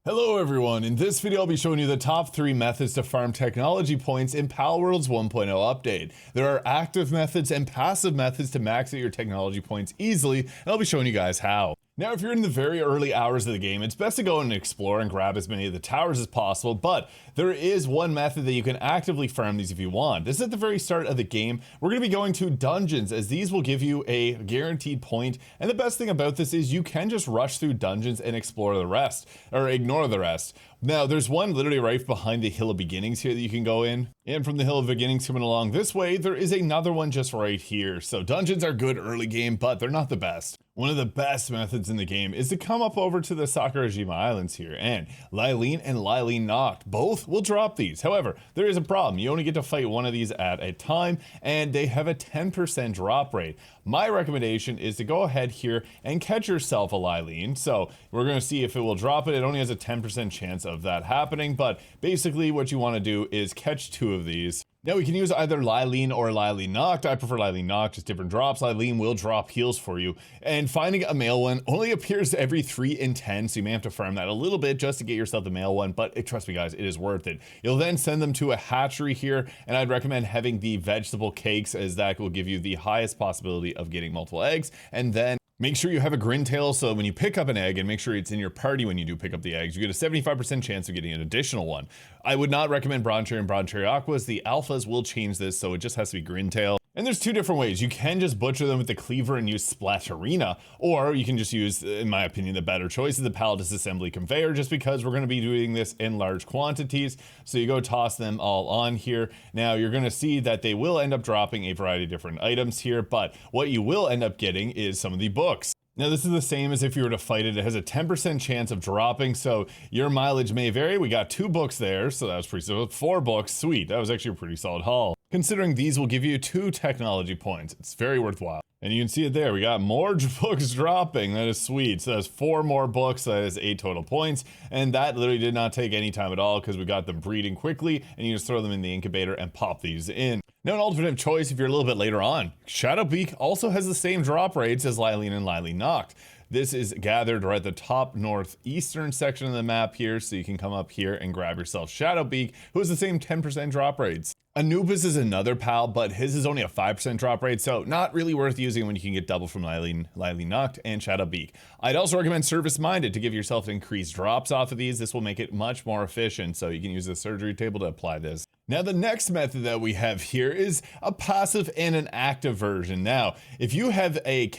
Hello everyone, in this video I'll be showing you the top 3 methods to farm technology points in Palworld's 1.0 update. There are active methods and passive methods to max out your technology points easily, and I'll be showing you guys how. Now if you're in the very early hours of the game, it's best to go and explore and grab as many of the towers as possible, but there is one method that you can actively farm these if you want. This is at the very start of the game. We're going to be going to dungeons, as these will give you a guaranteed point, and the best thing about this is you can just rush through dungeons and explore the rest, or ignore the rest. Now there's one literally right behind the Hill of Beginnings here that you can go in, and from the Hill of Beginnings coming along this way, there is another one just right here. So dungeons are good early game, but they're not the best. One of the best methods in the game is to come up over to the Sakurajima Islands here, and Lylene and Lylene Noct both will drop these. However, there is a problem. You only get to fight one of these at a time, and they have a 10% drop rate. My recommendation is to go ahead here and catch yourself a Lylene. So we're going to see if it will drop it. It only has a 10% chance of that happening, but basically what you want to do is catch 2 of these. Now we can use either Lylene or Lylene Noct. I prefer Lylene Noct, just different drops. Lylene will drop heals for you. And finding a male one only appears every 3 in 10, so you may have to farm that a little bit just to get yourself the male one, but trust me guys, it is worth it. You'll then send them to a hatchery here, and I'd recommend having the vegetable cakes, as that will give you the highest possibility of getting multiple eggs. And then make sure you have a Grintail, so when you pick up an egg, and make sure it's in your party when you do pick up the eggs, you get a 75% chance of getting an additional one. I would not recommend Bronze Cherry and Bronze Cherry Aquas. The alphas will change this, so it just has to be Grintail. And there's 2 different ways. You can just butcher them with the cleaver and use Splatterina, or you can just use, in my opinion, the better choice is the pallet disassembly conveyor, just because we're going to be doing this in large quantities. So you go toss them all on here. Now you're going to see that they will end up dropping a variety of different items here, but what you will end up getting is some of the books. Now this is the same as if you were to fight it. It has a 10% chance of dropping, so your mileage may vary. We got 2 books there, so that was pretty solid. 4 books, sweet. That was actually a pretty solid haul. Considering these will give you 2 technology points, it's very worthwhile. And you can see it there, we got more books dropping, that is sweet. So that's 4 more books, so that is 8 total points. And that literally did not take any time at all, because we got them breeding quickly, and you just throw them in the incubator and pop these in. Now an alternative choice if you're a little bit later on. Shadowbeak also has the same drop rates as Lylene and Lylene Noct. This is gathered right at the top northeastern section of the map here, so you can come up here and grab yourself Shadowbeak, who has the same 10% drop rates. Anubis is another pal, but his is only a 5% drop rate, so not really worth using when you can get double from Lylene Noct and Shadowbeak. I'd also recommend Service Minded to give yourself increased drops off of these. This will make it much more efficient, so you can use the surgery table to apply this. Now the next method that we have here is a passive and an active version. Now, if you have a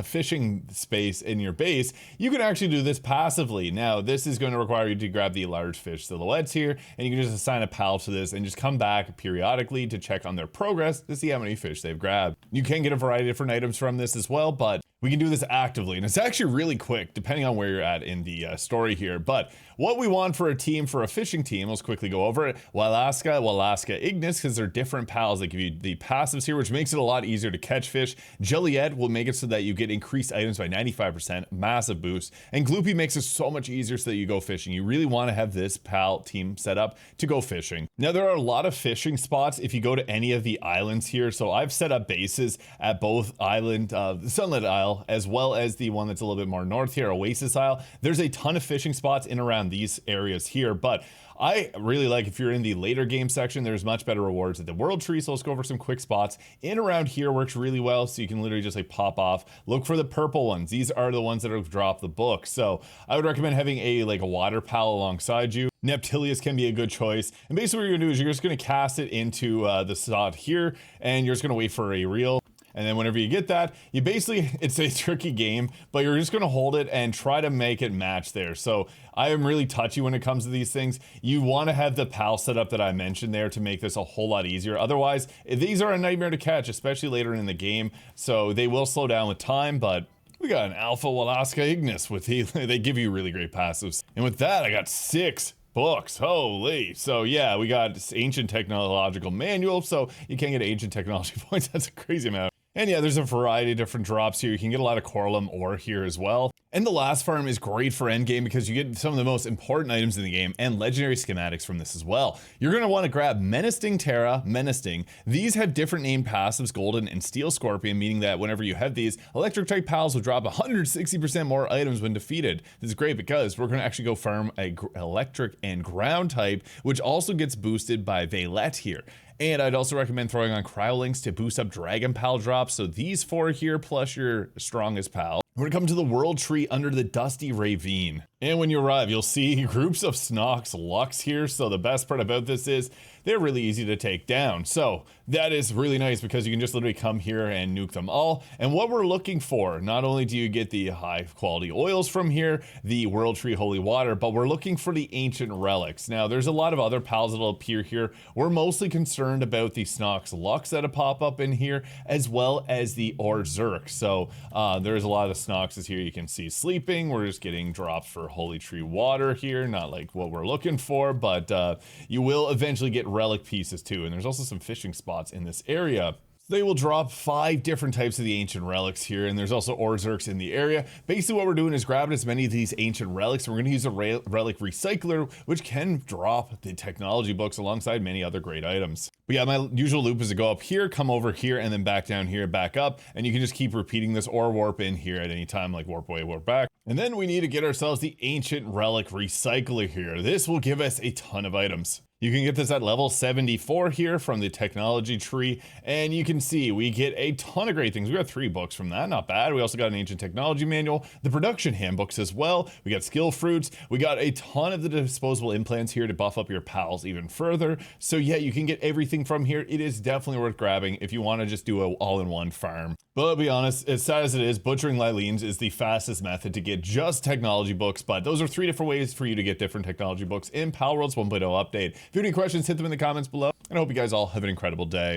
fishing space in your base, you can actually do this passively. Now, this is going to require you to grab the large fish silhouettes here, and you can just assign a pal to this and just come back periodically to check on their progress to see how many fish they've grabbed. You can get a variety of different items from this as well, but we can do this actively, and it's actually really quick depending on where you're at in the story here. But what we want for a team, for a fishing team, let's quickly go over it. Walaska, Ignis, because they're different pals that give you the passives here, which makes it a lot easier to catch fish. Juliet will make it so that you get increased items by 95%, massive boost. And Gloopy makes it so much easier so that you go fishing. You really want to have this pal team set up to go fishing. Now there are a lot of fishing spots if you go to any of the islands here. So I've set up bases at both island, Sunlit Isle, as well as the one that's a little bit more north here, Oasis Isle. There's a ton of fishing spots in around these areas here, but I really like if you're in the later game section, there's much better rewards at the World Tree. So let's go over some quick spots. In around here works really well, so you can literally just like pop off. Look for the purple ones. These are the ones that have dropped the book. So I would recommend having a water pal alongside you. Neptilius can be a good choice. And basically what you're gonna do is you're just gonna cast it into the slot here, and you're just gonna wait for a reel. And then whenever you get that, you basically, it's a tricky game, but you're just going to hold it and try to make it match there. So I am really touchy when it comes to these things. You want to have the PAL setup that I mentioned there to make this a whole lot easier. Otherwise, these are a nightmare to catch, especially later in the game. So they will slow down with time, but we got an Alpha Walaska Ignis with they give you really great passives. And with that, I got 6 books, holy. So yeah, we got Ancient Technological Manual, so you can get Ancient Technology points. That's a crazy amount. And yeah, there's a variety of different drops here. You can get a lot of Coralum ore here as well. And the last farm is great for endgame because you get some of the most important items in the game and legendary schematics from this as well. You're going to want to grab Menacing Terra, Menacing. These have different named passives, Golden and Steel Scorpion, meaning that whenever you have these, electric type pals will drop 160% more items when defeated. This is great because we're going to actually go farm a electric and ground type, which also gets boosted by Vaylette here. And I'd also recommend throwing on Cryolinks to boost up Dragon Pal drops. So these 4 here plus your strongest pal. We're gonna come to the World Tree under the Dusty Ravine. And when you arrive, you'll see groups of Snox Lux here. So the best part about this is they're really easy to take down. So that is really nice because you can just literally come here and nuke them all. And what we're looking for, not only do you get the high quality oils from here, the World Tree Holy Water, but we're looking for the ancient relics. Now there's a lot of other pals that'll appear here. We're mostly concerned about the Snox Lux that pop up in here, as well as the Orzurk. So there's a lot of Snoxes here you can see sleeping. We're just getting drops for Holy Tree Water here, not like what we're looking for, but you will eventually get relic pieces too. And there's also some fishing spots in this area. They will drop 5 different types of the ancient relics here, and there's also Orzurks in the area. Basically what we're doing is grabbing as many of these ancient relics, and we're going to use a relic recycler, which can drop the technology books alongside many other great items. But yeah, my usual loop is to go up here, come over here, and then back down here, back up, and you can just keep repeating this or warp in here at any time, like warp away, warp back. And then we need to get ourselves the ancient relic recycler here. This will give us a ton of items. You can get this at level 74 here from the technology tree, and you can see we get a ton of great things. We got 3 books from that, not bad. We also got an ancient technology manual, the production handbooks as well. We got skill fruits. We got a ton of the disposable implants here to buff up your pals even further. So yeah, you can get everything from here. It is definitely worth grabbing if you want to just do an all-in-one farm. But I'll be honest, as sad as it is, butchering Lylines is the fastest method to get just technology books, but those are 3 different ways for you to get different technology books in Palworld's 1.0 update. If you have any questions, hit them in the comments below, and I hope you guys all have an incredible day.